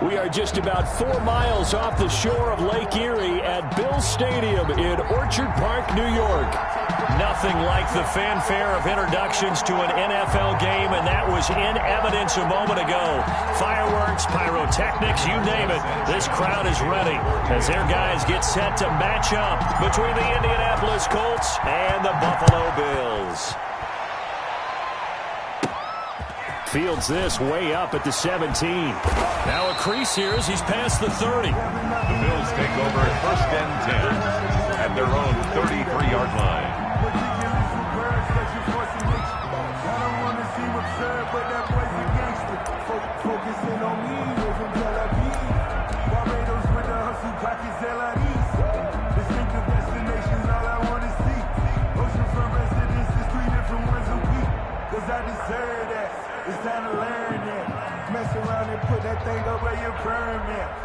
We are just about 4 miles off the shore of Lake Erie at Bills Stadium in Orchard Park, New York. Nothing like the fanfare of introductions to an NFL game, and that was in evidence a moment ago. Fireworks, pyrotechnics, you name it. This crowd is ready as their guys get set to match up between the Indianapolis Colts and the Buffalo Bills. Fields this way up at the 17. Now a crease here as he's past the 30. The Bills take over at 1st and 10 at their own 33-yard line.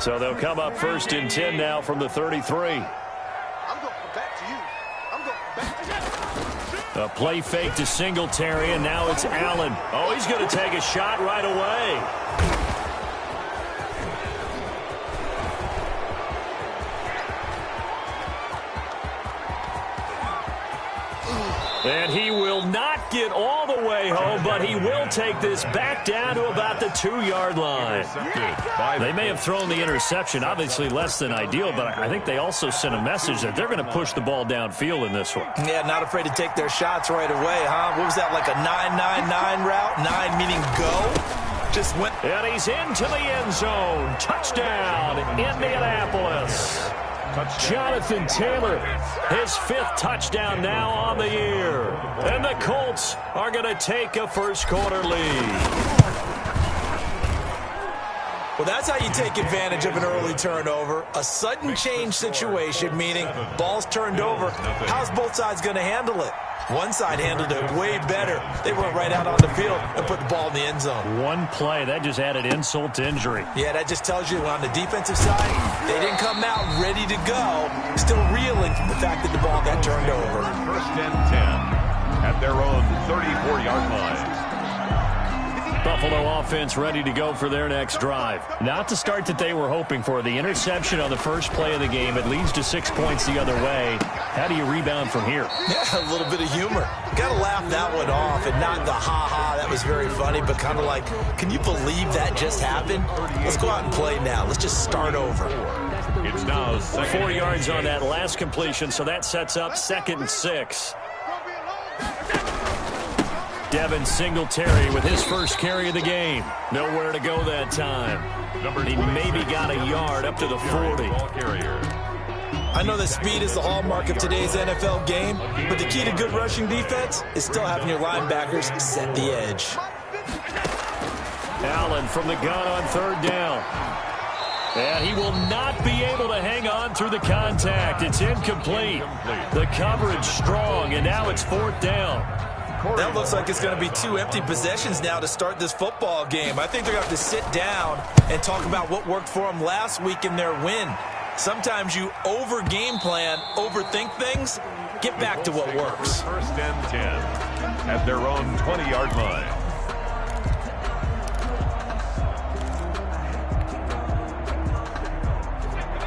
So they'll come up 1st and 10 now from the 33. A play fake to Singletary, and now it's Allen. Oh, he's going to take a shot right away. And he will not get all the way home, but he will take this back down to about the 2-yard line. They may have thrown the interception, obviously less than ideal, but I think they also sent a message that they're going to push the ball downfield in this one. Yeah, not afraid to take their shots right away, huh? What was that, like a 9-9-9 route? 9 meaning go? Just went. And he's into the end zone. Touchdown, Indianapolis. Jonathan Taylor, his 5th touchdown now on the year. And the Colts are going to take a first-quarter lead. Well, that's how you take advantage of an early turnover. A sudden change situation, meaning ball's turned over. How's both sides going to handle it? One side handled it way better. They went right out on the field and put the ball in the end zone. One play, that just added insult to injury. Yeah, that just tells you on the defensive side, they didn't come out ready to go. Still reeling from the fact that the ball got turned over. 1st and 10 at their own 34-yard line. Buffalo offense ready to go for their next drive. Not the start that they were hoping for. The interception on the first play of the game. It leads to 6 points the other way. How do you rebound from here? Yeah, a little bit of humor. Got to laugh that one off and not the ha-ha. That was very funny, but kind of like, can you believe that just happened? Let's go out and play now. Let's just start over. It's now 4 yards on that last completion, so that sets up 2nd and 6. Devin Singletary with his first carry of the game. Nowhere to go that time. He maybe got a yard up to the 40. I know that speed is the hallmark of today's NFL game, but the key to good rushing defense is still having your linebackers set the edge. Allen from the gun on 3rd down. And he will not be able to hang on through the contact. It's incomplete. The coverage strong, and now it's 4th down. That looks like it's going to be 2 empty possessions now to start this football game. I think they're going to have to sit down and talk about what worked for them last week in their win. Sometimes you over-game plan, overthink things. Get back to what works. 1st and 10 at their own 20-yard line.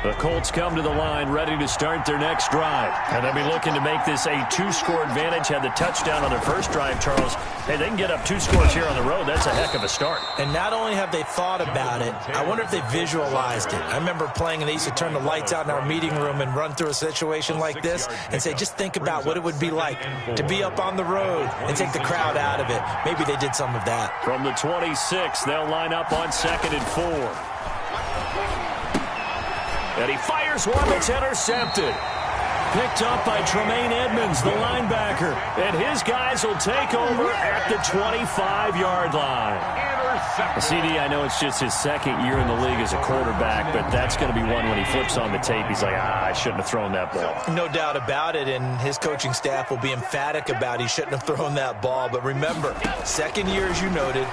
The Colts come to the line ready to start their next drive. And they'll be looking to make this a 2-score advantage. Had the touchdown on their first drive, Charles. Hey, they can get up 2 scores here on the road. That's a heck of a start. And not only have they thought about it, I wonder if they visualized it. I remember playing and they used to turn the lights out in our meeting room and run through a situation like this and say, just think about what it would be like to be up on the road and take the crowd out of it. Maybe they did some of that. From the 26, they'll line up on 2nd and 4. And he fires one that's intercepted. Picked up by Tremaine Edmonds, the linebacker. And his guys will take over at the 25-yard line. CD, I know it's just his 2nd year in the league as a quarterback, but that's going to be one when he flips on the tape. He's like, I shouldn't have thrown that ball. No doubt about it, and his coaching staff will be emphatic about he shouldn't have thrown that ball. But remember, 2nd year, as you noted,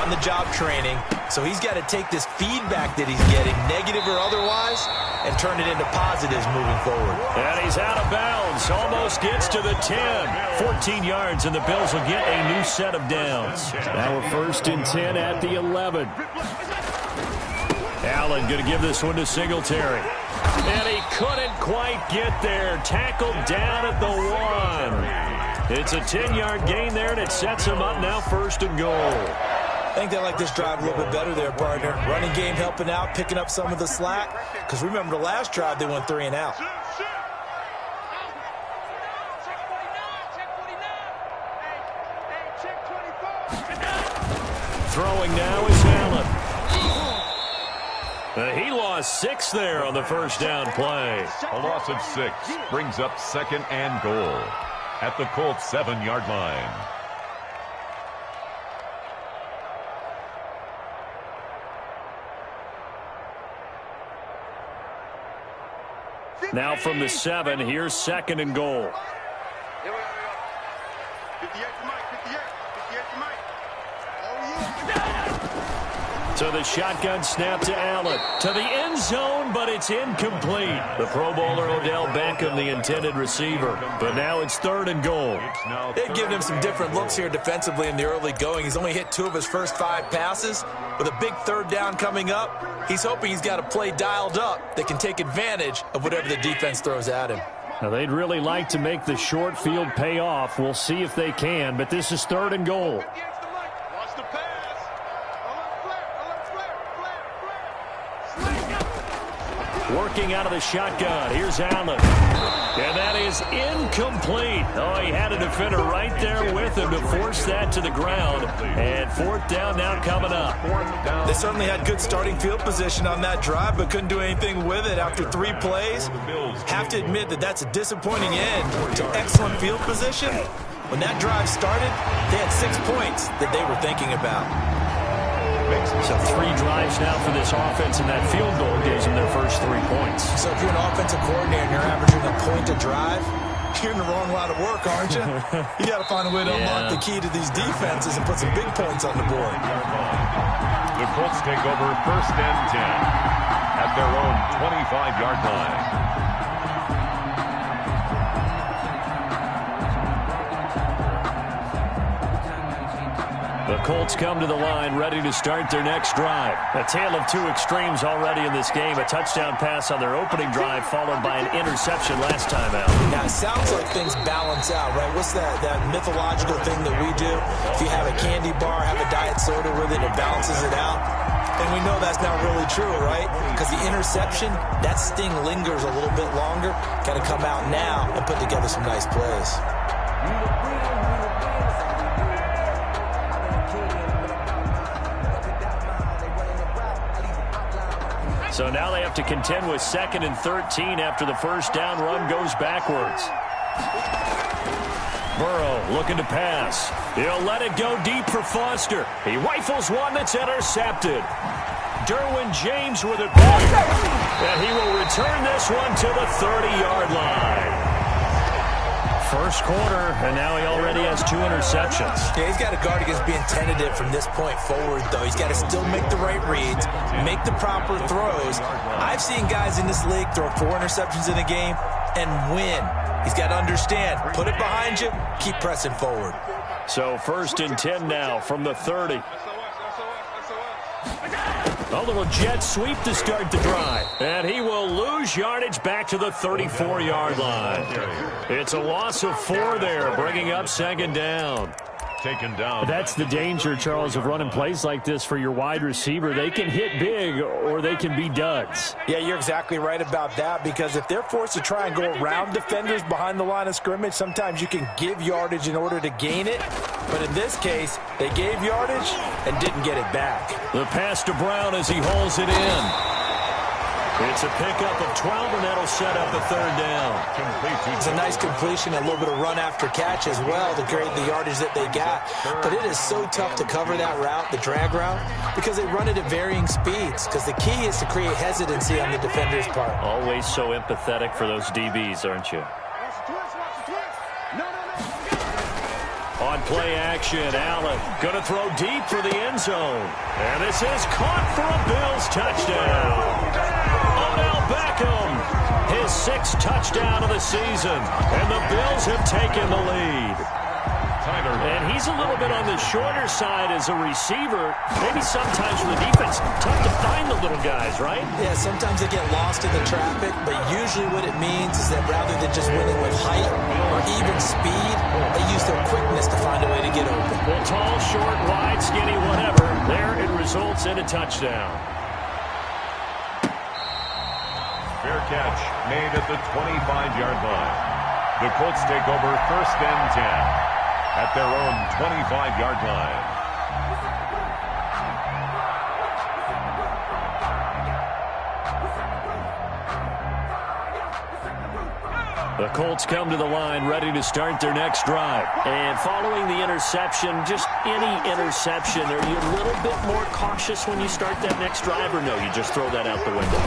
on-the-job training. So he's got to take this feedback that he's getting, negative or otherwise, and turn it into positives moving forward. And he's out of bounds. Almost gets to the 10. 14 yards, and the Bills will get a new set of downs. Now we're 1st and 10 at the 11. Allen going to give this one to Singletary. And he couldn't quite get there. Tackled down at the 1. It's a 10-yard gain there, and it sets him up now 1st and goal. I think they like this drive a little bit better there, partner. Running game helping out, picking up some of the slack. Because remember, the last drive, they went 3 and out. Throwing now is Allen. He lost 6 there on the first down play. A loss of 6 brings up 2nd and goal at the Colts 7-yard line. Now from the 7, here's 2nd and goal. So the shotgun snap to Allen. To the end zone, but it's incomplete. The Pro Bowler Odell Beckham, the intended receiver. But now it's 3rd and goal. They've given him some different looks here defensively in the early going. He's only hit 2 of his first 5 passes. With a big 3rd down coming up, he's hoping he's got a play dialed up that can take advantage of whatever the defense throws at him. Now, they'd really like to make the short field pay off. We'll see if they can, but this is 3rd and goal. Working out of the shotgun. Here's Allen. And that is incomplete. Oh, he had a defender right there with him to force that to the ground. And 4th down now coming up. They certainly had good starting field position on that drive, but couldn't do anything with it after 3 plays. Have to admit that that's a disappointing end to excellent field position. When that drive started, they had 6 points that they were thinking about. So 3 drives now for this offense, and that field goal gives them their first 3 points. So if you're an offensive coordinator and you're averaging a point a drive, you're in the wrong line of work, aren't you? You got to find a way to unlock the key to these defenses and put some big points on the board. The Colts take over 1st and 10 at their own 25-yard line. The Colts come to the line ready to start their next drive. A tale of 2 extremes already in this game. A touchdown pass on their opening drive followed by an interception last time out. Now, it sounds like things balance out, right? What's that mythological thing that we do? If you have a candy bar, have a diet soda with it, it balances it out. And we know that's not really true, right? Because the interception, that sting lingers a little bit longer. Got to come out now and put together some nice plays. So now they have to contend with 2nd and 13 after the first down run goes backwards. Burrow looking to pass. He'll let it go deep for Foster. He rifles one that's intercepted. Derwin James with it back. And he will return this one to the 30-yard line. First quarter, and now he already has 2 interceptions. Yeah, he's got to guard against being tentative from this point forward, though. He's got to still make the right reads, make the proper throws. I've seen guys in this league throw 4 interceptions in a game and win. He's got to understand, put it behind you, keep pressing forward. So 1st and 10 now from the 30. A little jet sweep to start the drive. And he will lose yardage back to the 34-yard line. It's a loss of 4 there, bringing up 2nd down. Taken down. That's the danger, Charles, of running plays like this for your wide receiver. They can hit big or they can be duds. Yeah, you're exactly right about that, because if they're forced to try and go around defenders behind the line of scrimmage, sometimes you can give yardage in order to gain it. But in this case, they gave yardage and didn't get it back. The pass to Brown as he hauls it in. It's a pickup of 12, and that'll set up a 3rd down. It's a nice completion, a little bit of run after catch as well to create the yardage that they got. But it is so tough to cover that route, the drag route, because they run it at varying speeds. Because the key is to create hesitancy on the defender's part. Always so empathetic for those DBs, aren't you? On play action, Allen going to throw deep for the end zone. And this is caught for a Bills touchdown. Odell Beckham, his 6th touchdown of the season. And the Bills have taken the lead. And he's a little bit on the shorter side as a receiver. Maybe sometimes for the defense, tough to find the little guys, right? Yeah, sometimes they get lost in the traffic, but usually what it means is that rather than just winning with height or even speed, they use their quickness to find a way to get open. Well, tall, short, wide, skinny, whatever. There it results in a touchdown. Fair catch made at the 25-yard line. The Colts take over 1st and 10 at their own 25-yard line. The Colts come to the line ready to start their next drive. And following the interception, just any interception, are you a little bit more cautious when you start that next drive, or no, you just throw that out the window?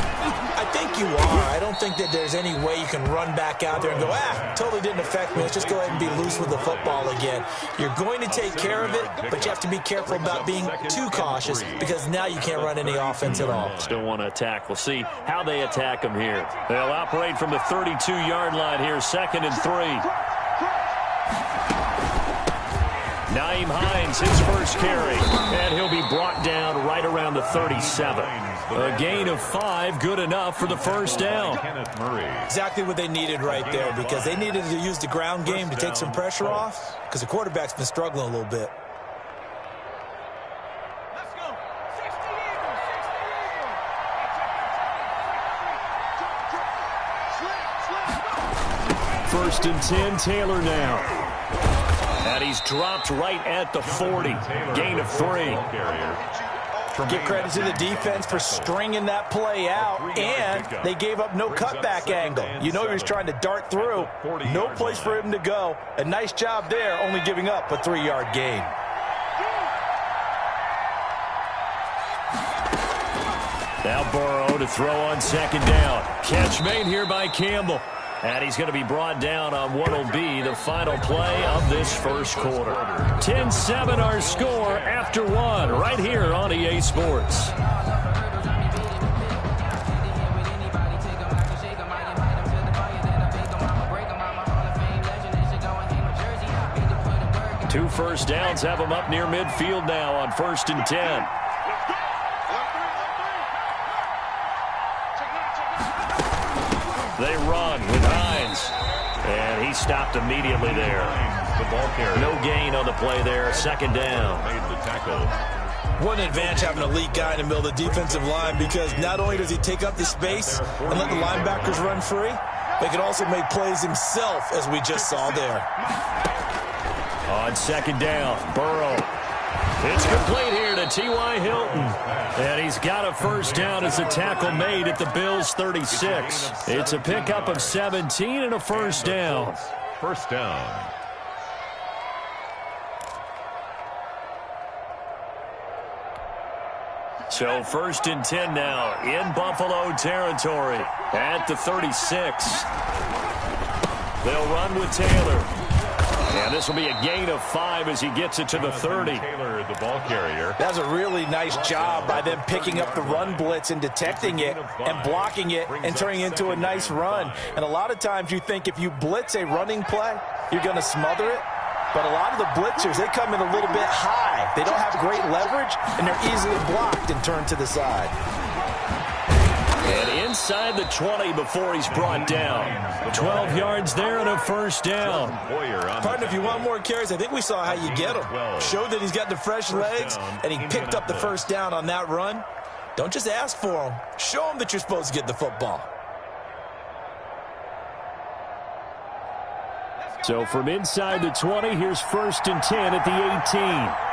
I think you are. I don't think that there's any way you can run back out there and go, totally didn't affect me. Let's just go ahead and be loose with the football again. You're going to take care of it, but you have to be careful about being too cautious because now you can't run any offense at all. Still want to attack. We'll see how they attack them here. They'll operate from the 32-yard line here, 2nd and 3. Nyheim Hines, his first carry, and he'll be brought down right around the 37. A gain of 5, good enough for the first down. Exactly what they needed right there, because they needed to use the ground game to take some pressure off, because the quarterback's been struggling a little bit. First and 10, Taylor now. And he's dropped right at the 40. Gain of 3. Give credit to the defense for stringing that play out, and they gave up no cutback angle. You know he was trying to dart through. No place for him to go. A nice job there, only giving up a 3-yard gain. Now Burrow to throw on 2nd down. Catch made here by Campbell. And he's going to be brought down on what will be the final play of this first quarter. 10-7 our score after 1 right here on EA Sports. Two first downs have them up near midfield now on 1st and 10. They run with Hines. And he stopped immediately there. The ball carrier. No gain on the play there. 2nd down. Made the tackle. What an advantage having an elite guy in the middle of the defensive line, because not only does he take up the space and let the linebackers run free, but he can also make plays himself, as we just saw there. On 2nd down, Burrow. It's complete here to T.Y. Hilton. And he's got a first down as a tackle made at the Bills' 36. It's a pickup of 17 and a first down. First down. So 1st and 10 now in Buffalo territory at the 36. They'll run with Taylor. And this will be a gain of 5 as he gets it to the 30. Taylor, the ball carrier. That's a really nice job by them picking up the run blitz and detecting it and blocking it and turning it into a nice run. And a lot of times you think if you blitz a running play, you're going to smother it. But a lot of the blitzers, they come in a little bit high. They don't have great leverage, and they're easily blocked and turned to the side. And inside the 20 before he's brought down. 12 yards there and a first down. Partner, if you want more carries, I think we saw how you get him. Showed that he's got the fresh legs, and he picked up the first down on that run. Don't just ask for him. Show him that you're supposed to get the football. So from inside the 20, here's 1st and 10 at the 18.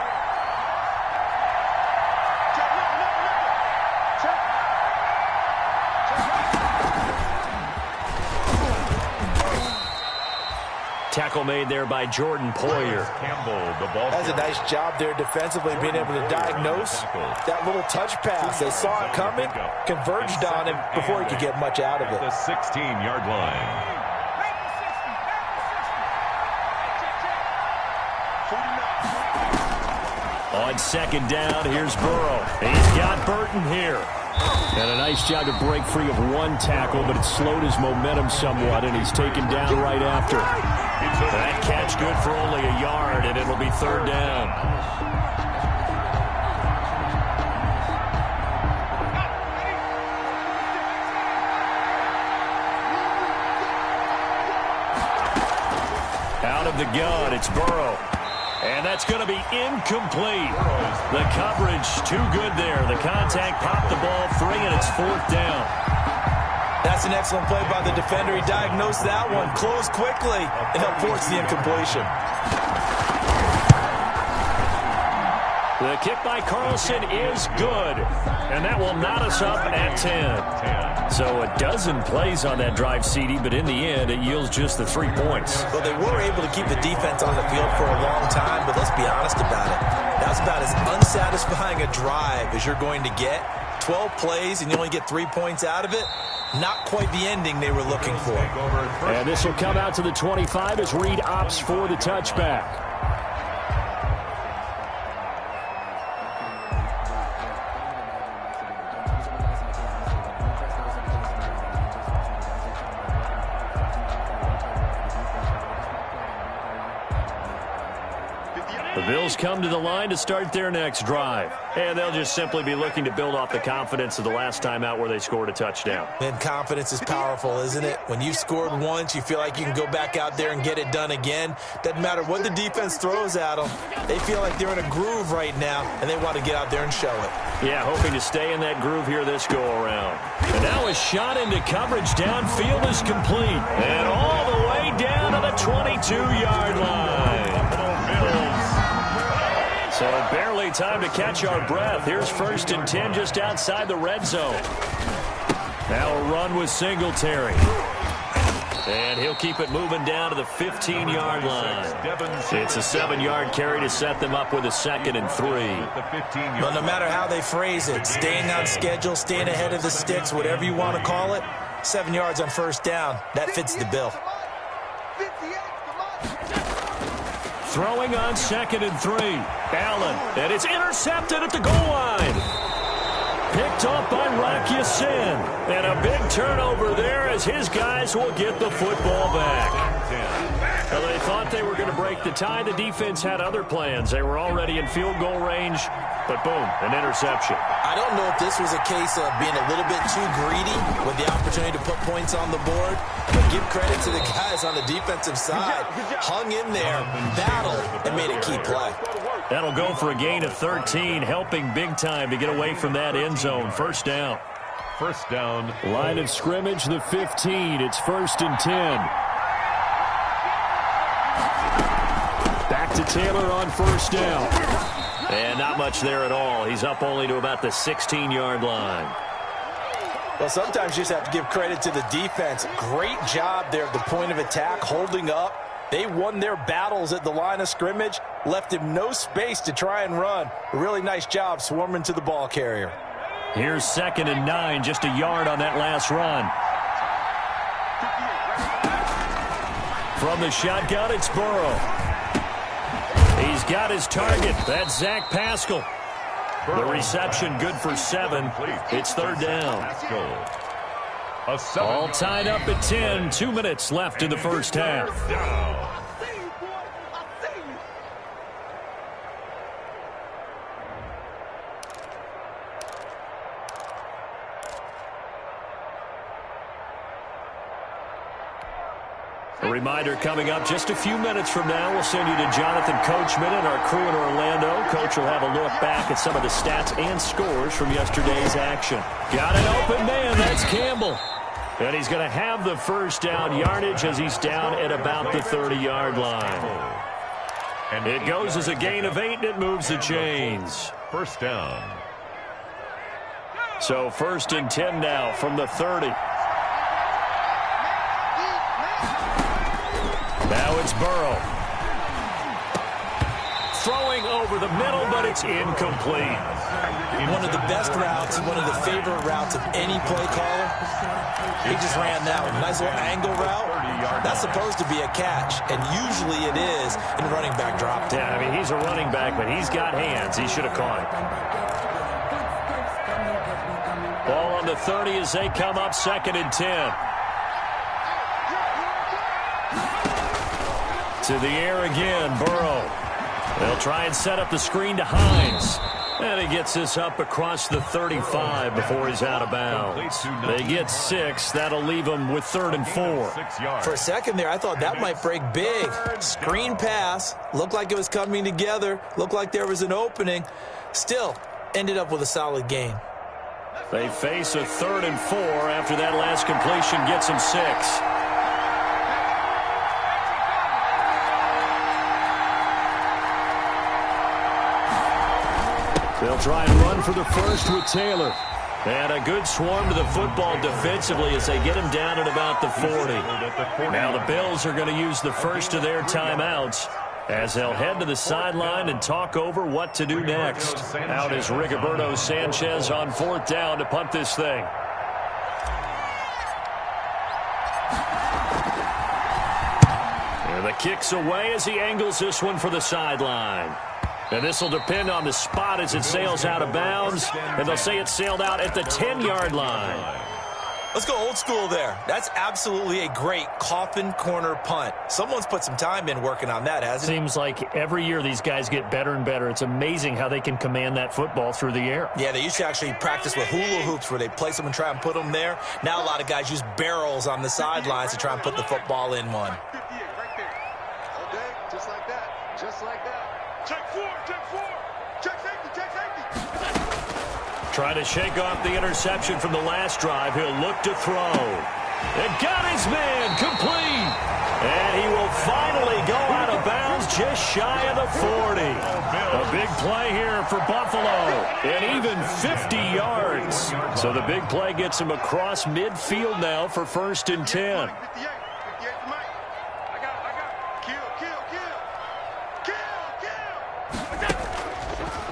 Tackle made there by Jordan Poyer. Campbell, the ball. That's a nice job there defensively, being able to diagnose that little touch pass. They saw it coming, converged on him before he could get much out of it. The 16-yard line. On 2nd down, here's Burrow. He's got Burton here. And a nice job to break free of one tackle, but it slowed his momentum somewhat, and he's taken down right after. That catch good for only a yard, and it'll be third down. Out of the gun, it's Burrow. And that's going to be incomplete. The coverage too good there. The contact popped the ball free, and it's fourth down. That's an excellent play by the defender. He diagnosed that one, closed quickly, and helped force the incompletion. The kick by Carlson is good, and that will knot us up at 10. So a dozen plays on that drive, CD, but in the end, it yields just the 3 points. Well, they were able to keep the defense on the field for a long time, but let's be honest about it. That's about as unsatisfying a drive as you're going to get. 12 plays, and you only get 3 points out of it. Not quite the ending they were looking for. And this will come out to the 25 as Reed opts for the touchback. The Bills come to the line to start their next drive. And they'll just simply be looking to build off the confidence of the last time out where they scored a touchdown. And confidence is powerful, isn't it? When you've scored once, you feel like you can go back out there and get it done again. Doesn't matter what the defense throws at them. They feel like they're in a groove right now, and they want to get out there and show it. Yeah, hoping to stay in that groove here this go-around. And now a shot into coverage downfield is complete. And all the way down to the 22-yard line. So barely time to catch our breath. Here's 1st and 10 just outside the red zone. Now a run with Singletary. And he'll keep it moving down to the 15-yard line. It's a 7-yard carry to set them up with a 2nd and 3. But no matter how they phrase it, staying on schedule, staying ahead of the sticks, whatever you want to call it, 7 yards on 1st down, that fits the bill. Throwing on 2nd and 3. Allen, and it's intercepted at the goal line. Picked off by Rock Ya-Sin. And a big turnover there as his guys will get the football back. Well, they thought they were going to break the tie. The defense had other plans. They were already in field goal range, but boom, an interception. I don't know if this was a case of being a little bit too greedy with the opportunity to put points on the board, but give credit to the guys on the defensive side. Hung in there, battled, and made a key play. That'll go for a gain of 13, helping big time to get away from that end zone. 1st down. 1st down. Line of scrimmage, the 15. It's 1st and 10. Back to Taylor on 1st down. And not much there at all. He's up only to about the 16-yard line. Well, sometimes you just have to give credit to the defense. Great job there at the point of attack, holding up. They won their battles at the line of scrimmage, left him no space to try and run. A really nice job swarming to the ball carrier. Here's 2nd and 9, just a yard on that last run. From the shotgun, it's Burrow. He's got his target. That's Zach Pascal. The reception good for 7. It's 3rd down. All tied up at 10. 2 minutes left in the first half. A reminder coming up just a few minutes from now, we'll send you to Jonathan Coachman and our crew in Orlando. Coach will have a look back at some of the stats and scores from yesterday's action. Got an open man, that's Campbell. And he's going to have the 1st down yardage as he's down at about the 30-yard line. And it goes as a gain of 8, and it moves the chains. 1st down. So 1st and 10 now from the 30. Now it's Burrow. Throwing over the middle, but it's incomplete. One of the best routes, one of the favorite routes of any play caller. He just ran that one. Nice little angle route. That's supposed to be a catch, and usually it is in running back drop. Yeah, I mean, he's a running back, but he's got hands. He should have caught it. Ball on the 30 as they come up 2nd and 10. To the air again, Burrow. They'll try and set up the screen to Hines. And he gets this up across the 35 before he's out of bounds. They get 6. That'll leave them with 3rd and 4. For a second there, I thought that might break big. Screen pass. Looked like it was coming together. Looked like there was an opening. Still, ended up with a solid gain. They face a 3rd and 4 after that last completion gets them 6. They'll try and run for the first with Taylor. And a good swarm to the football defensively as they get him down at about the 40. Now the Bills are going to use the first of their timeouts as they'll head to the sideline and talk over what to do next. Out is Rigoberto Sanchez on 4th down to punt this thing. And the kick's away as he angles this one for the sideline. And this will depend on the spot as it sails out of bounds. And they'll say it sailed out at the 10-yard line. Let's go old school there. That's absolutely a great coffin corner punt. Someone's put some time in working on that, hasn't it? Seems like every year these guys get better and better. It's amazing how they can command that football through the air. Yeah, they used to actually practice with hula hoops where they place them and try and put them there. Now a lot of guys use barrels on the sidelines to try and put the football in one. Just like that. Just like that. Check 4, check 4. Check safety, check safety. Trying to shake off the interception from the last drive. He'll look to throw. And got his man complete. And he will finally go out of bounds just shy of the 40. A big play here for Buffalo. And even 50 yards. So the big play gets him across midfield now for 1st and 10.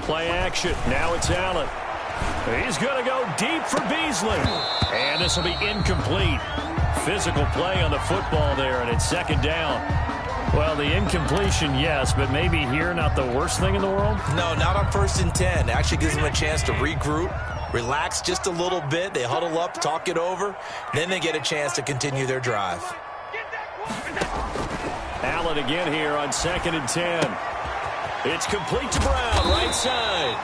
Play action. Now it's Allen. He's going to go deep for Beasley. And this will be incomplete. Physical play on the football there, and it's 2nd down. Well, the incompletion, yes, but maybe here not the worst thing in the world? No, not on 1st and 10. It actually gives them a chance to regroup, relax just a little bit. They huddle up, talk it over. Then they get a chance to continue their drive. Allen again here on 2nd and 10. It's complete to Brown, right side.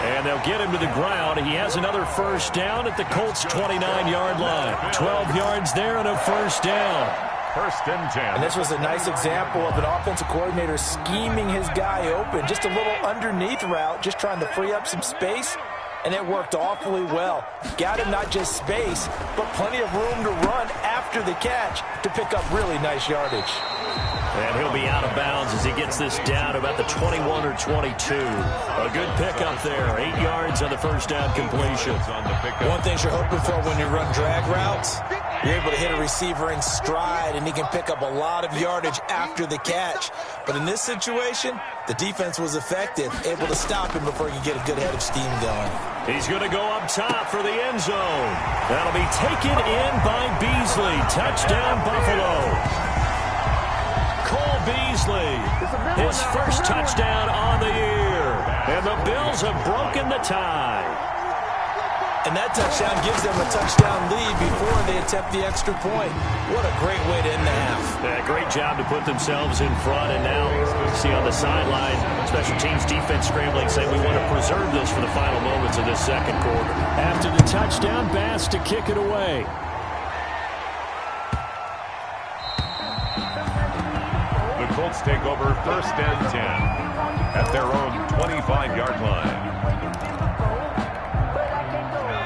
And they'll get him to the ground. He has another 1st down at the Colts' 29-yard line. 12 yards there and a 1st down. 1st and 10. And this was a nice example of an offensive coordinator scheming his guy open. Just a little underneath route, just trying to free up some space. And it worked awfully well. Got him not just space, but plenty of room to run after the catch to pick up really nice yardage. And he'll be out of bounds as he gets this down about the 21 or 22. A good pickup there. 8 yards on the 1st down completion. One thing you're hoping for when you run drag routes, you're able to hit a receiver in stride, and he can pick up a lot of yardage after the catch. But in this situation, the defense was effective, able to stop him before he could get a good head of steam going. He's going to go up top for the end zone. That'll be taken in by Beasley. Touchdown, Buffalo. Cole Beasley, his 1st touchdown on the year. And the Bills have broken the tie. And that touchdown gives them a touchdown lead before they attempt the extra point. What a great way to end the half. Yeah, great job to put themselves in front. And now, see on the sideline, special teams defense scrambling, saying we want to preserve this for the final moments of this 2nd quarter. After the touchdown, Bass to kick it away. The Colts take over 1st and 10 at their own 25-yard line.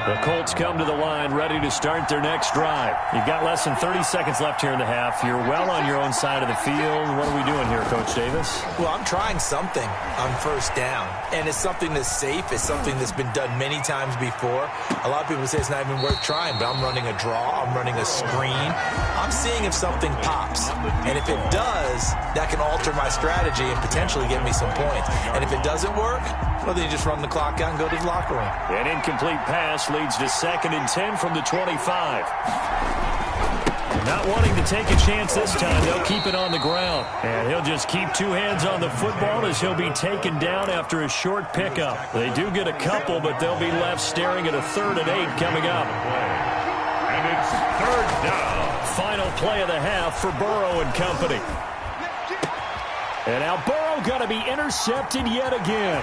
The Colts come to the line ready to start their next drive. You've got less than 30 seconds left here in the half. You're well on your own side of the field. What are we doing here, Coach Davis? Well, I'm trying something on 1st down, and it's something that's safe. It's something that's been done many times before. A lot of people say it's not even worth trying, but I'm running a draw. I'm running a screen. I'm seeing if something pops, and if it does, that can alter my strategy and potentially get me some points. And if it doesn't work, well, then you just run the clock out and go to the locker room. An incomplete pass leads to 2nd and 10 from the 25. Not wanting to take a chance this time, they'll keep it on the ground. And he'll just keep 2 hands on the football as he'll be taken down after a short pickup. They do get a couple, but they'll be left staring at a 3rd and 8 coming up. And it's 3rd down. Final play of the half for Burrow and company. And now Burrow going to be intercepted yet again.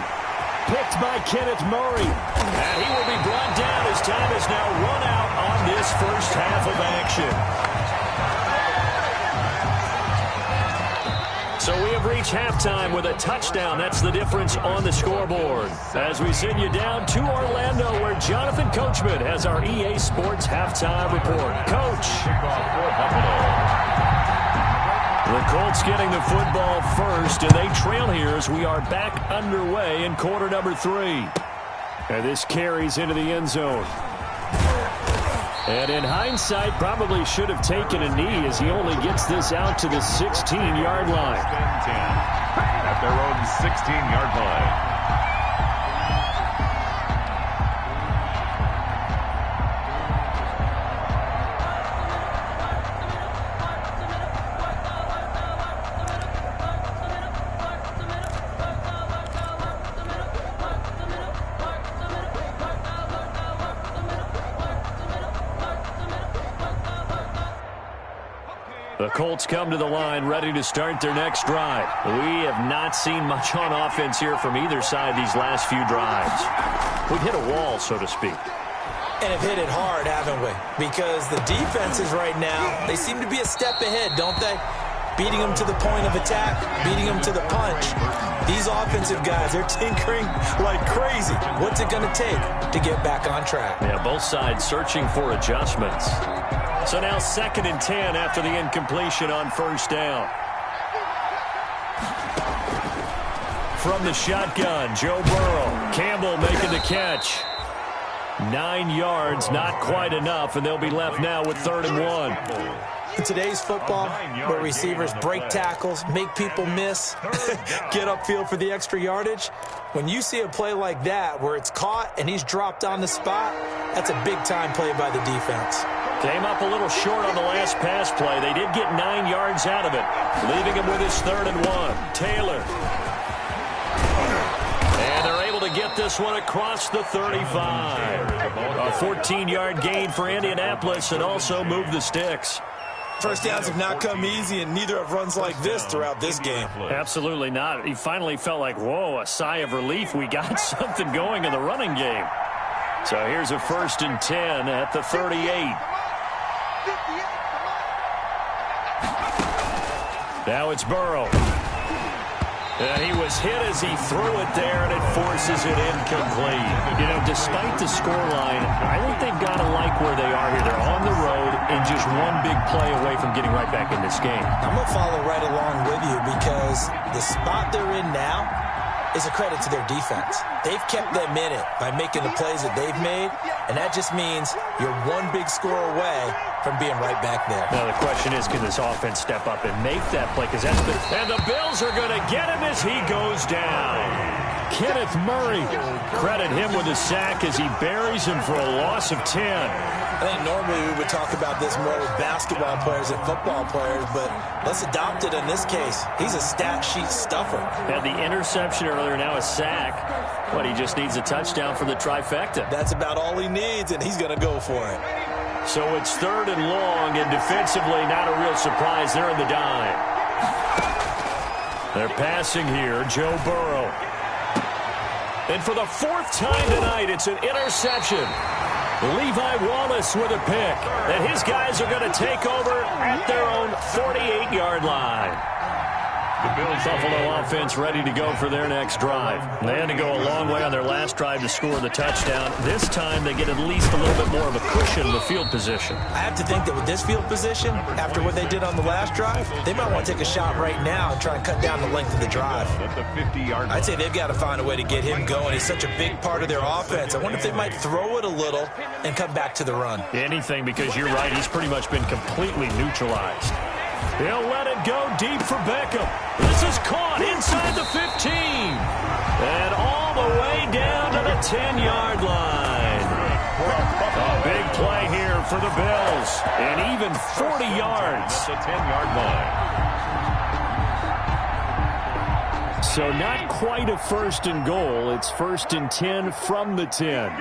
Picked by Kenneth Murray. And he will be brought down as time is now run out on this first half of action. So we have reached halftime with a touchdown. That's the difference on the scoreboard. As we send you down to Orlando, where Jonathan Coachman has our EA Sports halftime report. Coach. The Colts getting the football first, and they trail here as we are back underway in quarter number 3. And this carries into the end zone. And in hindsight, probably should have taken a knee as he only gets this out to the 16-yard line. At their own 16-yard line. The Colts come to the line ready to start their next drive. We have not seen much on offense here from either side these last few drives. We've hit a wall, so to speak. And have hit it hard, haven't we? Because the defenses right now, they seem to be a step ahead, don't they? Beating them to the point of attack, beating them to the punch. These offensive guys, they're tinkering like crazy. What's it going to take to get back on track? Yeah, both sides searching for adjustments. So now 2nd and 10 after the incompletion on first down. From the shotgun, Joe Burrow. Campbell making the catch. 9 yards, not quite enough, and they'll be left now with 3rd and 1. In today's football, where receivers break tackles, make people miss, get upfield for the extra yardage, when you see a play like that where it's caught and he's dropped on the spot, that's a big-time play by the defense. Came up a little short on the last pass play. They did get 9 yards out of it, leaving him with his 3rd and 1. Taylor. And they're able to get this one across the 35. A 14-yard gain for Indianapolis and also move the sticks. First downs have not come easy, and neither have runs like this throughout this game. Absolutely not. He finally felt like, whoa, a sigh of relief. We got something going in the running game. So here's a 1st and 10 at the 38. Now it's Burrow. He was hit as he threw it there, and it forces it incomplete. You know, despite the scoreline, I think they've got to like where they are here. They're on the road and just one big play away from getting right back in this game. I'm going to follow right along with you because the spot they're in now is a credit to their defense. They've kept them in it by making the plays that they've made, and that just means you're one big score away from being right back there. Now the question is, can this offense step up and make that play? Because that's the... And the Bills are going to get him as he goes down. Kenneth Murray, credit him with a sack as he buries him for a loss of 10. I think normally we would talk about this more with basketball players and football players, but let's adopt it in this case. He's a stat sheet stuffer. Had the interception earlier, now a sack. But he just needs a touchdown for the trifecta. That's about all he needs, and he's going to go for it. So it's 3rd and long, and defensively not a real surprise. They're in the dime. They're passing here, Joe Burrow. And for the 4th time tonight, it's an interception. Levi Wallace with a pick. And his guys are going to take over at their own 48-yard line. The Buffalo offense ready to go for their next drive. They had to go a long way on their last drive to score the touchdown. This time they get at least a little bit more of a cushion in the field position. I have to think that with this field position, after what they did on the last drive, they might want to take a shot right now and try and cut down the length of the drive. I'd say they've got to find a way to get him going. He's such a big part of their offense. I wonder if they might throw it a little and come back to the run. Anything, because you're right, he's pretty much been completely neutralized. He'll let it go deep for Beckham. This is caught inside the 15. And all the way down to the 10-yard line. A big play here for the Bills. And even 40 yards. The 10-yard line. So not quite a 1st and goal. It's 1st and 10 from the 10.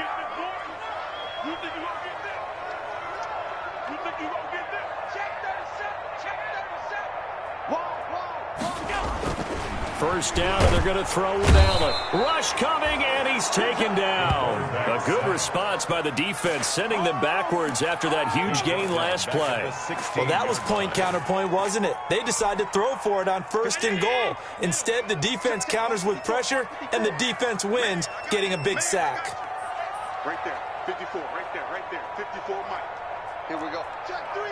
first down, and they're going to throw with Allen. Rush coming, and he's taken down. A good response by the defense, sending them backwards after that huge gain last play. Well, that was point counterpoint, wasn't it? They decided to throw for it on 1st and goal. Instead, the defense counters with pressure, and the defense wins, getting a big sack. Right there, 54, right there, 54, Mike. Here we go. Check three.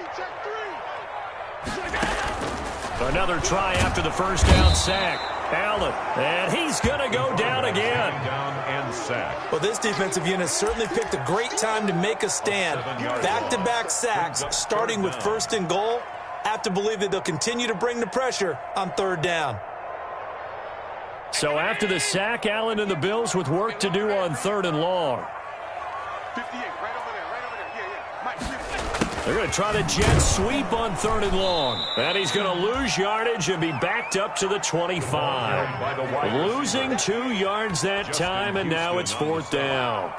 Another try after the first down sack. Allen, and he's going to go down again. Down and sack. Well, this defensive unit certainly picked a great time to make a stand. Back-to-back sacks, starting with 1st and goal. I have to believe that they'll continue to bring the pressure on 3rd down. So after the sack, Allen and the Bills with work to do on 3rd and long. 58, right over there. Yeah. Mike, 50. They're going to try the jet sweep on 3rd and long. And he's going to lose yardage and be backed up to the 25. Losing 2 yards that time, and now it's 4th down.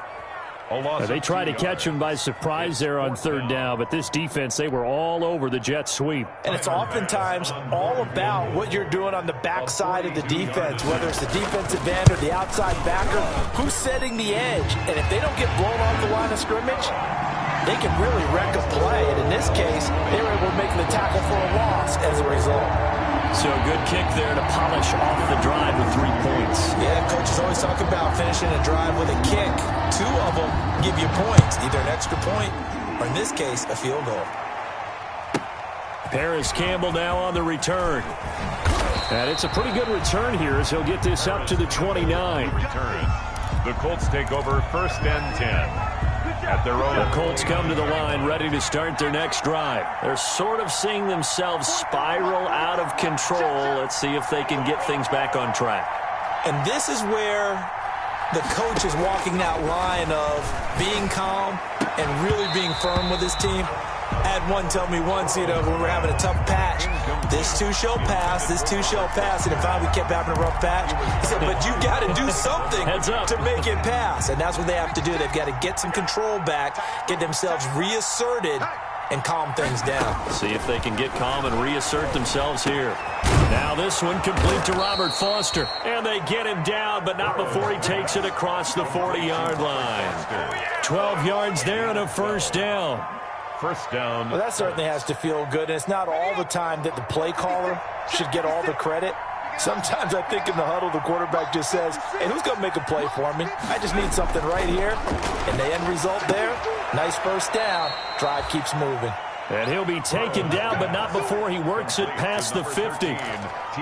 They tried to catch him by surprise there on 3rd down, but this defense, they were all over the jet sweep. And it's oftentimes all about what you're doing on the backside of the defense, whether it's the defensive end or the outside backer, who's setting the edge. And if they don't get blown off the line of scrimmage, they can really wreck a play. And in this case, they were able to make the tackle for a loss as a result. So a good kick there to polish off the drive with 3 points. Yeah, coaches always talk about finishing a drive with a kick. 2 of them give you points, either an extra point or, in this case, a field goal. Paris Campbell now on the return. And it's a pretty good return here as he'll get this up to the 29. Return. The Colts take over 1st and 10. At their own. The Colts come to the line ready to start their next drive. They're sort of seeing themselves spiral out of control. Let's see if they can get things back on track. And this is where the coach is walking that line of being calm and really being firm with his team. I had one tell me once, when we were having a tough patch, this too shall pass, this too shall pass. And if we kept having a rough patch, he said, but you got to do something to make it pass. And that's what they have to do. They've got to get some control back, get themselves reasserted, and calm things down. See if they can get calm and reassert themselves here. Now this one complete to Robert Foster. And they get him down, but not before he takes it across the 40-yard line. 12 yards there and a first down. First down. Well, that certainly has to feel good. And it's not all the time that the play caller should get all the credit. Sometimes I think in the huddle, the quarterback just says, hey, who's going to make a play for me? I just need something right here. And the end result there, nice first down. Drive keeps moving. And he'll be taken down, but not before he works it past the 50.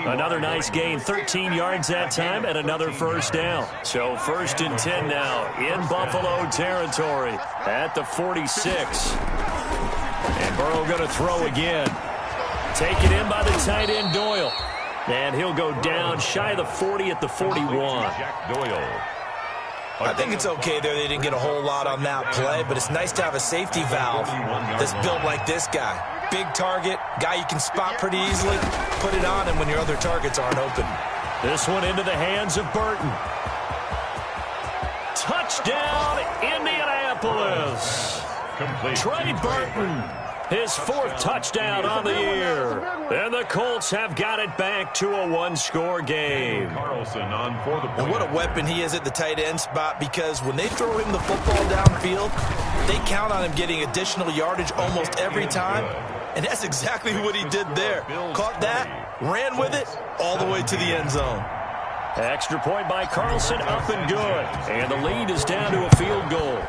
Another nice gain, 13 yards that time, and another first down. So 1st and 10 now in Buffalo territory at the 46. And Burrow going to throw again. Taken in by the tight end, Doyle. And he'll go down shy of the 40 at the 41. Jack Doyle. I think it's okay there. They didn't get a whole lot on that play, but it's nice to have a safety valve that's built like this guy. Big target, guy you can spot pretty easily. Put it on him when your other targets aren't open. This one into the hands of Burton. Touchdown, Indianapolis. Complete. Trey Burton, his 4th touchdown on the year. And the Colts have got it back to a 1-score game. Carlson on for the point. And what a weapon he is at the tight end spot, because when they throw him the football downfield, they count on him getting additional yardage almost every time. And that's exactly what he did there. Caught that, ran with it, all the way to the end zone. Extra point by Carlson, up and good. And the lead is down to a field goal.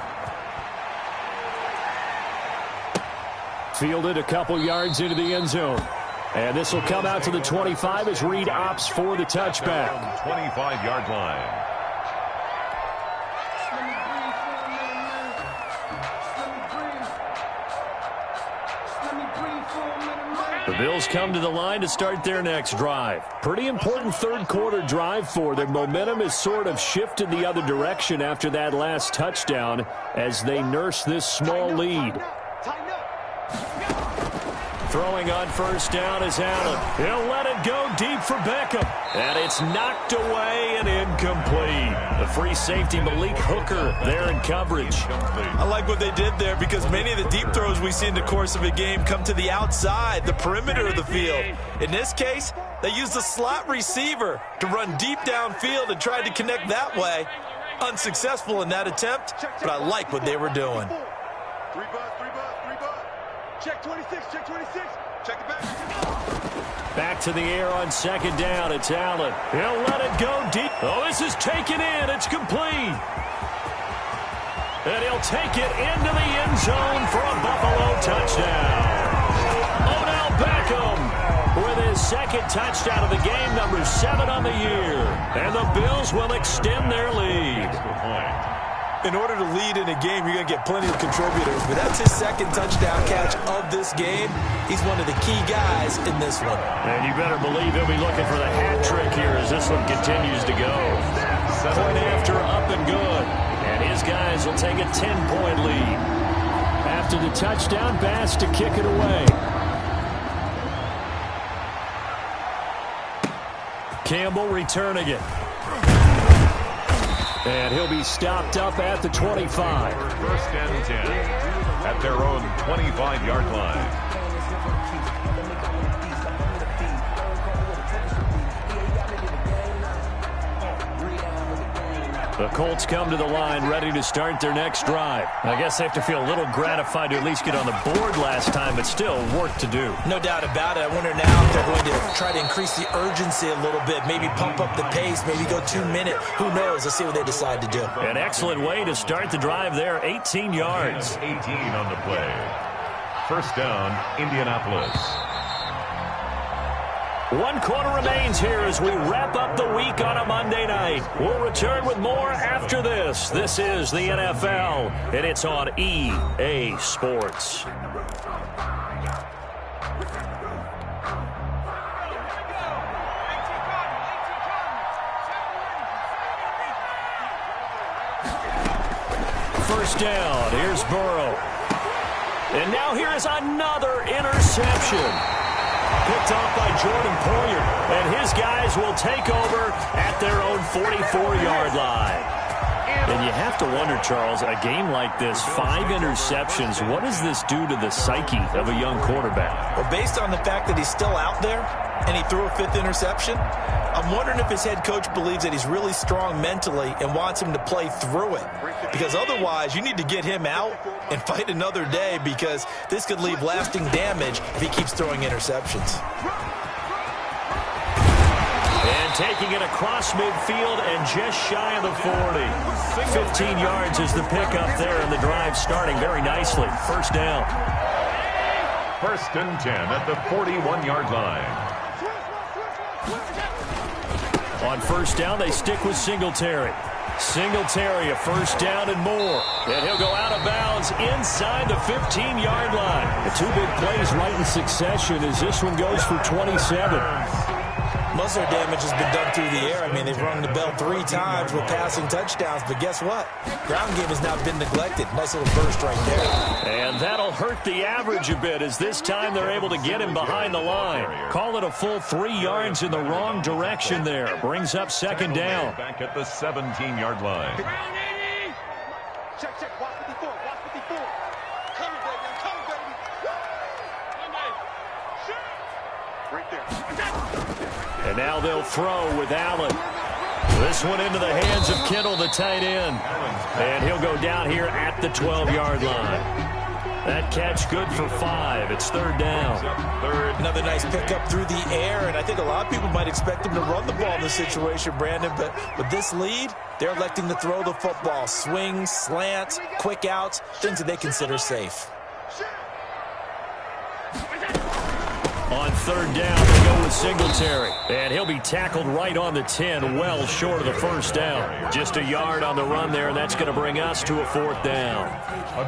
Fielded a couple yards into the end zone. And this will come out to the 25 as Reed opts for the touchback. 25-yard line. The Bills come to the line to start their next drive. Pretty important 3rd quarter drive for them. Momentum has sort of shifted the other direction after that last touchdown as they nurse this small lead. Throwing on first down is Allen. He'll let it go deep for Beckham. And it's knocked away and incomplete. The free safety Malik Hooker there in coverage. I like what they did there because many of the deep throws we see in the course of a game come to the outside, the perimeter of the field. In this case, they used a slot receiver to run deep downfield and tried to connect that way. Unsuccessful in that attempt, but I like what they were doing. 3 bud, 3 bud, 3 bud. Check 26, check 26. Check it back. Back to the air on second down. It's Allen. He'll let it go deep. Oh, this is taken in. It's complete. And he'll take it into the end zone for a Buffalo touchdown. Odell Beckham with his second touchdown of the game, number 7 on the year. And the Bills will extend their lead. In order to lead in a game, you're going to get plenty of contributors, but that's his second touchdown catch of this game. He's one of the key guys in this one. And you better believe he'll be looking for the hat trick here as this one continues to go. Point after up and good. And his guys will take a 10-point lead. After the touchdown pass to kick it away. Campbell returning it. And he'll be stopped up at the 25. First and 10 at their own 25-yard line. The Colts come to the line ready to start their next drive. I guess they have to feel a little gratified to at least get on the board last time, but still work to do. No doubt about it. I wonder now if they're going to try to increase the urgency a little bit, maybe pump up the pace, maybe go 2 minute. Who knows? Let's see what they decide to do. An excellent way to start the drive there, 18 yards. 18 on the play. First down, Indianapolis. 1 quarter remains here as we wrap up the week on a Monday night. We'll return with more after this. This is the NFL, and it's on EA Sports. First down, here's Burrow. And now here is another interception. Picked off by Jordan Poyer, and his guys will take over at their own 44-yard line. And you have to wonder, Charles, a game like this, 5 interceptions, what does this do to the psyche of a young quarterback? Well, based on the fact that he's still out there and he threw a 5th interception, I'm wondering if his head coach believes that he's really strong mentally and wants him to play through it. Because otherwise, you need to get him out and fight another day because this could leave lasting damage if he keeps throwing interceptions. And taking it across midfield and just shy of the 40. 15 yards is the pickup there, and the drive starting very nicely. First down. First and 10 at the 41-yard line. On first down, they stick with Singletary. Singletary, a first down and more. And he'll go out of bounds inside the 15-yard line. The 2 big plays right in succession as this one goes for 27. Most of their damage has been done through the air. I mean, they've rung the bell 3 times with passing touchdowns, but guess what? Ground game has not been neglected. Nice little burst right there. And that'll hurt the average a bit as this time they're able to get him behind the line. Call it a full 3 yards in the wrong direction there. Brings up second down. Back at the 17-yard line. Check, check, watch 54, watch 54. Coming, baby, I'm coming, baby. Right there. And now they'll throw with Allen. This one into the hands of Kittle, the tight end. And he'll go down here at the 12-yard line. That catch good for 5. It's third down. Another nice pickup through the air, and I think a lot of people might expect him to run the ball in this situation, Brandon, but with this lead, they're electing to throw the football. Swings, slants, quick outs, things that they consider safe. On third down, they go with Singletary. And he'll be tackled right on the 10, well short of the first down. Just a yard on the run there, and that's going to bring us to a 4th down.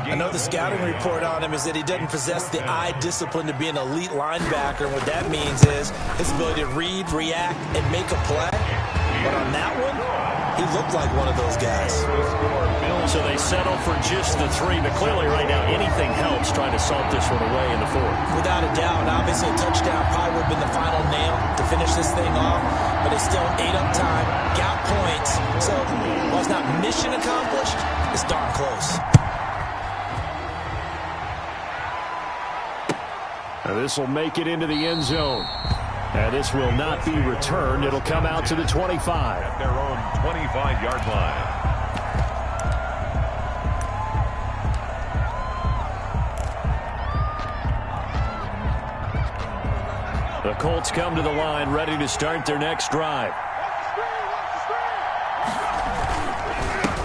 I know the scouting report on him is that he doesn't possess the eye discipline to be an elite linebacker. And what that means is his ability to read, react, and make a play. But on that one, He looked like one of those guys. So they settle for just the 3, but clearly right now anything helps trying to salt this one away in the 4th. Without a doubt, obviously a touchdown probably would have been the final nail to finish this thing off, but it's still ate up time, got points. So while it's not mission accomplished, it's darn close. Now this will make it into the end zone. And this will not be returned. It'll come out to the 25. At their own 25-yard line. The Colts come to the line ready to start their next drive.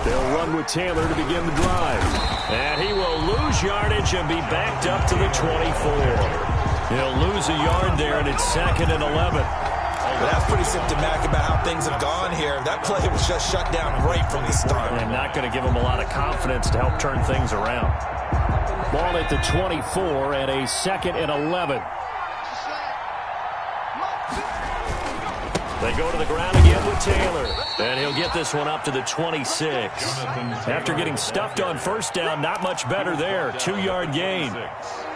They'll run with Taylor to begin the drive. And he will lose yardage and be backed up to the 24. He'll lose a yard there, and it's 2nd and 11. Well, that's pretty symptomatic about how things have gone here. That play was just shut down right from the start. And not going to give him a lot of confidence to help turn things around. Ball at the 24 and a 2nd and 11. They go to the ground again with Taylor. And he'll get this one up to the 26. After getting stuffed on first down, not much better there. 2-yard gain.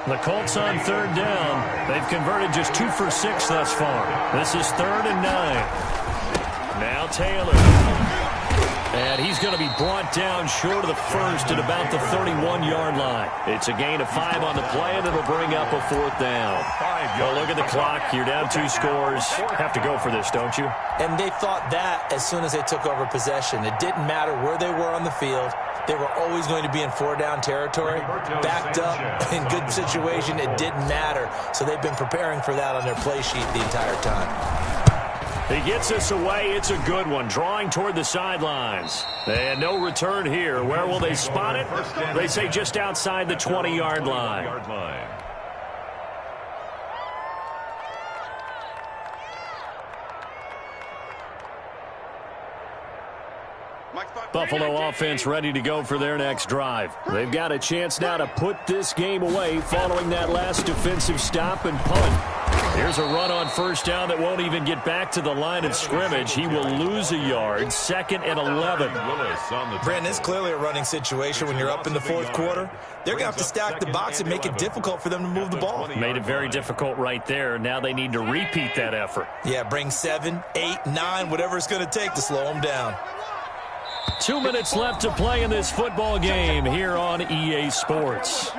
The Colts on 3rd down. They've converted just 2 for 6 thus far. This is 3rd and 9. Now Taylor. And he's going to be brought down short of the first at about the 31-yard line. It's a gain of 5 on the play, and it'll bring up a 4th down. Well, look at the clock. You're down 2 scores. Have to go for this, don't you? And they thought that as soon as they took over possession. It didn't matter where they were on the field. They were always going to be in 4-down territory. Backed up in good situation, it didn't matter. So they've been preparing for that on their play sheet the entire time. He gets this away. It's a good one. Drawing toward the sidelines. And no return here. Where will they spot it? They say just outside the 20-yard line. Buffalo offense ready to go for their next drive. They've got a chance now to put this game away following that last defensive stop and punt. Here's a run on first down that won't even get back to the line of scrimmage. He will lose a yard. 2nd and 11. Brandon, it's clearly a running situation when you're up in the 4th quarter. They're going to have to stack the box and make it difficult for them to move the ball. Made it very difficult right there. Now they need to repeat that effort. Yeah, bring 7, 8, 9, whatever it's going to take to slow them down. 2 minutes left to play in this football game here on EA Sports.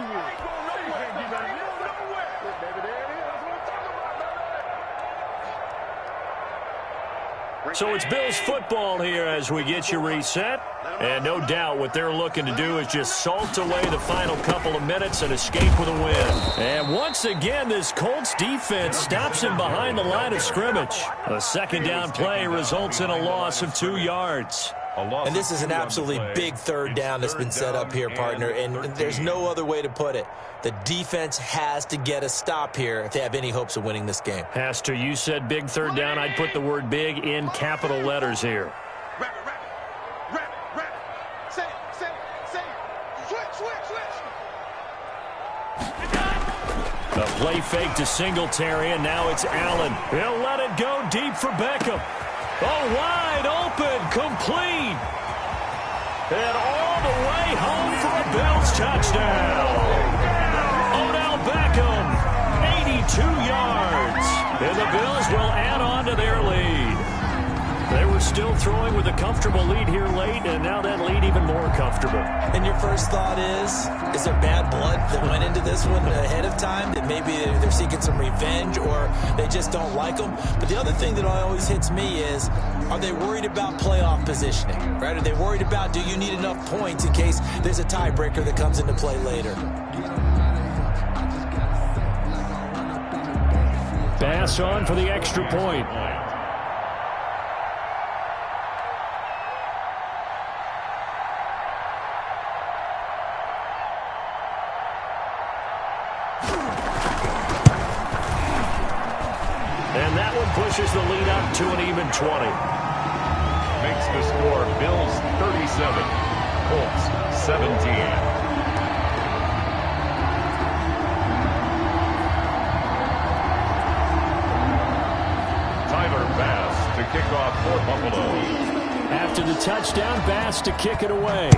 So it's Bills football here as we get you reset. And no doubt what they're looking to do is just salt away the final couple of minutes and escape with a win. And once again, this Colts defense stops him behind the line of scrimmage. A 2nd down play results in a loss of 2 yards. And this is an absolutely big 3rd down that's been set up here, partner, and there's no other way to put it. The defense has to get a stop here if they have any hopes of winning this game. Has to. You said big 3rd down. I'd put the word big in capital letters here. A play fake to Singletary, and now it's Allen. He'll let it go deep for Beckham. Oh, wide open, complete. And all the way home for a Bills touchdown. Odell Beckham, 82 yards. And the Bills will add on to their lead. They were still throwing with a comfortable lead here late, and now that lead even more comfortable. And your first thought is there bad blood that went into this one ahead of time? That maybe they're seeking some revenge or they just don't like them? But the other thing that always hits me is, are they worried about playoff positioning? Right? Are they worried about, do you need enough points in case there's a tiebreaker that comes into play later? Pass on for the extra point. And that one pushes the lead up to an even 20. Makes the score Bills 37, Colts 17. Tyler Bass to kick off for Buffalo. After the touchdown, Bass to kick it away.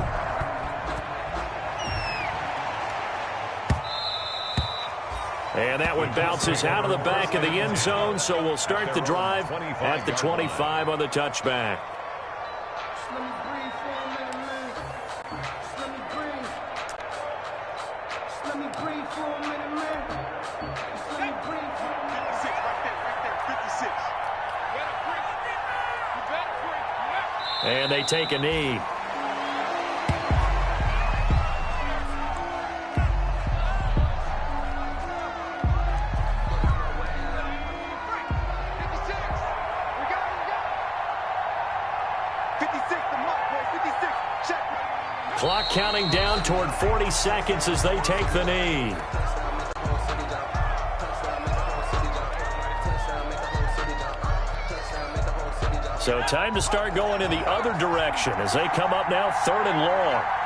And that one bounces out of the back of the end zone, so we'll start the drive at the 25 on the touchback. And they take a knee. Clock counting down toward 40 seconds as they take the knee. So time to start going in the other direction as they come up now 3rd and long.